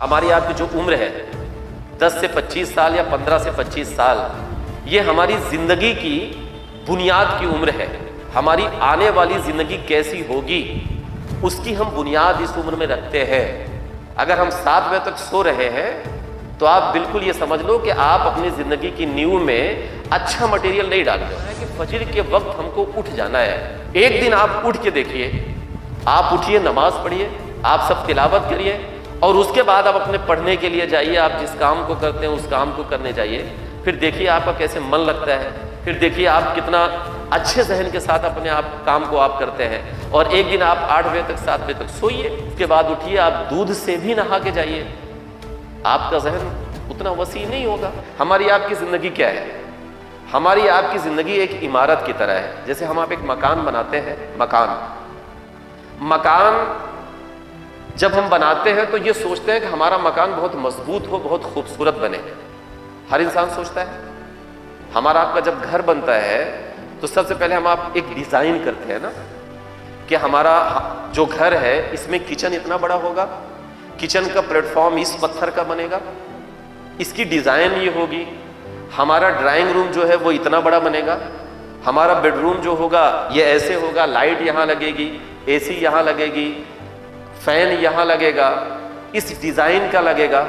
ہماری آپ کی جو عمر ہے 10 سے 25 سال یا 15 سے 25 سال، یہ ہماری زندگی کی بنیاد کی عمر ہے۔ ہماری آنے والی زندگی کیسی ہوگی اس کی ہم بنیاد اس عمر میں رکھتے ہیں۔ اگر ہم 7 بجے تک سو رہے ہیں تو آپ بالکل یہ سمجھ لو کہ آپ اپنی زندگی کی نیو میں اچھا مٹیریل نہیں ڈال رہے ہیں کہ فجر کے وقت ہم کو اٹھ جانا ہے۔ ایک دن آپ اٹھ کے دیکھیے، آپ اٹھیے، نماز پڑھیے، آپ سب تلاوت کریے، اور اس کے بعد آپ اپنے پڑھنے کے لیے جائیے، آپ جس کام کو کرتے ہیں اس کام کو کرنے جائیے۔ پھر دیکھیے آپ کا کیسے من لگتا ہے، پھر دیکھیے آپ کتنا اچھے ذہن کے ساتھ اپنے آپ کام کو آپ کرتے ہیں۔ اور ایک دن آپ 8 بجے تک 7 بجے تک سوئیے، اس کے بعد اٹھیے، آپ دودھ سے بھی نہا کے جائیے، آپ کا ذہن اتنا وسیع نہیں ہوگا۔ ہماری آپ کی زندگی کیا ہے؟ ہماری آپ کی زندگی ایک عمارت کی طرح ہے۔ جیسے ہم آپ ایک مکان بناتے ہیں، مکان جب ہم بناتے ہیں تو یہ سوچتے ہیں کہ ہمارا مکان بہت مضبوط ہو، بہت خوبصورت بنے۔ ہر انسان سوچتا ہے۔ ہمارا آپ کا جب گھر بنتا ہے تو سب سے پہلے ہم آپ ایک ڈیزائن کرتے ہیں نا، کہ ہمارا جو گھر ہے اس میں کچن اتنا بڑا ہوگا، کچن کا پلیٹ فارم اس پتھر کا بنے گا، اس کی ڈیزائن یہ ہوگی، ہمارا ڈرائنگ روم جو ہے وہ اتنا بڑا بنے گا، ہمارا بیڈ روم جو ہوگا یہ ایسے ہوگا، لائٹ یہاں لگے گی، اے سی یہاں لگے گی، فین یہاں لگے گا، اس ڈیزائن کا لگے گا۔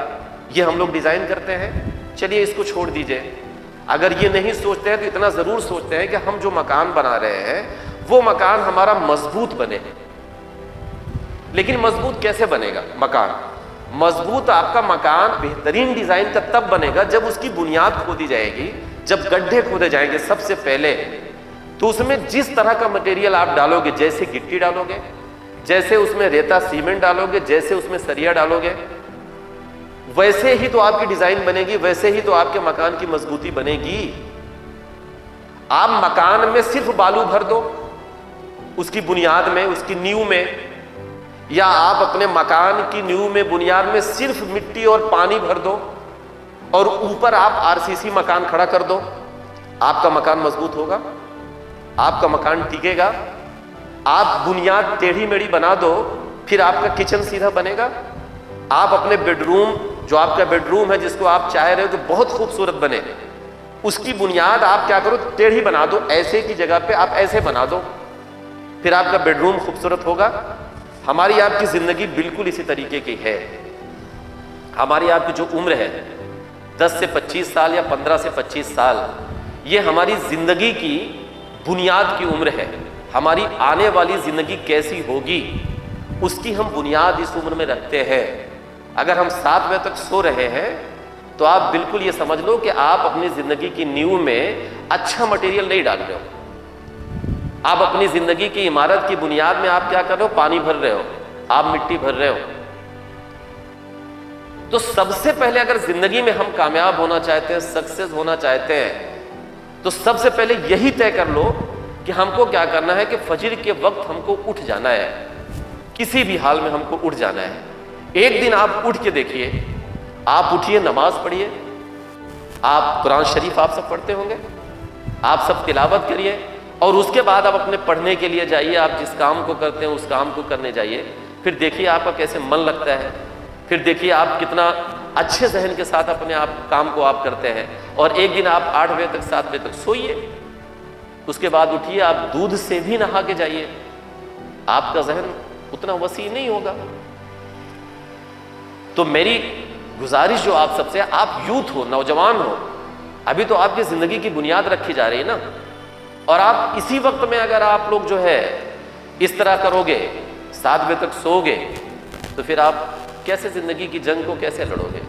یہ ہم لوگ ڈیزائن کرتے ہیں۔ چلیے اس کو چھوڑ دیجئے، اگر یہ نہیں سوچتے ہیں تو اتنا ضرور سوچتے ہیں کہ ہم جو مکان بنا رہے ہیں وہ مکان ہمارا مضبوط بنے۔ لیکن مضبوط کیسے بنے گا مکان؟ مضبوط آپ کا مکان بہترین ڈیزائن کا تب بنے گا جب اس کی بنیاد کھودی جائے گی، جب گڈھے کھودے جائیں گے سب سے پہلے، تو اس میں جس طرح کا مٹیریل آپ ڈالو گے، جیسے گٹی ڈالو گے، جیسے اس میں ریتا سیمنٹ ڈالو گے، جیسے اس میں سریا ڈالو گے، ویسے ہی تو آپ کی ڈیزائن بنے گی، ویسے ہی تو آپ کے مکان کی مضبوطی بنے گی۔ آپ مکان میں صرف بالو بھر دو اس کی بنیاد میں، اس کی نیو میں، یا آپ اپنے مکان کی نیو میں بنیاد میں صرف مٹی اور پانی بھر دو اور اوپر آپ RCC مکان کھڑا کر دو، آپ کا مکان مضبوط ہوگا، آپ کا مکان ٹکے گا۔ آپ بنیاد ٹیڑھی میڑھی بنا دو، پھر آپ کا کچن سیدھا بنے گا۔ آپ اپنے بیڈ روم، جو آپ کا بیڈ روم ہے جس کو آپ چاہ رہے ہو کہ بہت خوبصورت بنے، اس کی بنیاد آپ کیا کرو، ٹیڑھی بنا دو، ایسے کی جگہ پہ آپ ایسے بنا دو، پھر آپ کا بیڈ روم خوبصورت ہوگا۔ ہماری آپ کی زندگی بالکل اسی طریقے کی ہے۔ ہماری آپ کی جو عمر ہے 10 سے 25 سال یا 15 سے 25 سال، یہ ہماری زندگی کی بنیاد کی عمر ہے۔ ہماری آنے والی زندگی کیسی ہوگی اس کی ہم بنیاد اس عمر میں رکھتے ہیں۔ اگر ہم 7 بجے تک سو رہے ہیں تو آپ بالکل یہ سمجھ لو کہ آپ اپنی زندگی کی نیو میں اچھا مٹیریل نہیں ڈال رہے ہو۔ آپ اپنی زندگی کی عمارت کی بنیاد میں آپ کیا کر رہے ہو، پانی بھر رہے ہو، آپ مٹی بھر رہے ہو۔ تو سب سے پہلے اگر زندگی میں ہم کامیاب ہونا چاہتے ہیں، سکسیس ہونا چاہتے ہیں، تو سب سے پہلے یہی طے کر لو کہ ہم کو کیا کرنا ہے کہ فجر کے وقت ہم کو اٹھ جانا ہے، کسی بھی حال میں ہم کو اٹھ جانا ہے۔ ایک دن آپ اٹھ کے دیکھیے، آپ اٹھیے، نماز پڑھیے، آپ قرآن شریف آپ سب پڑھتے ہوں گے، آپ سب تلاوت کریے، اور اس کے بعد آپ اپنے پڑھنے کے لیے جائیے، آپ جس کام کو کرتے ہیں اس کام کو کرنے جائیے۔ پھر دیکھیے آپ کا کیسے من لگتا ہے، پھر دیکھیے آپ کتنا اچھے ذہن کے ساتھ اپنے آپ کام کو آپ کرتے ہیں۔ اور ایک دن آپ 8 بجے تک 7 بجے تک سوئیے، اس کے بعد اٹھیے، آپ دودھ سے بھی نہا کے جائیے، آپ کا ذہن اتنا وسیع نہیں ہوگا۔ تو میری گزارش جو آپ سب سے، آپ یوتھ ہو، نوجوان ہو، ابھی تو آپ کی زندگی کی بنیاد رکھی جا رہی ہے نا، اور آپ اسی وقت میں اگر آپ لوگ جو ہے اس طرح کرو گے، 7 بجے تک سو گے، تو پھر آپ کیسے زندگی کی جنگ کو کیسے لڑو گے؟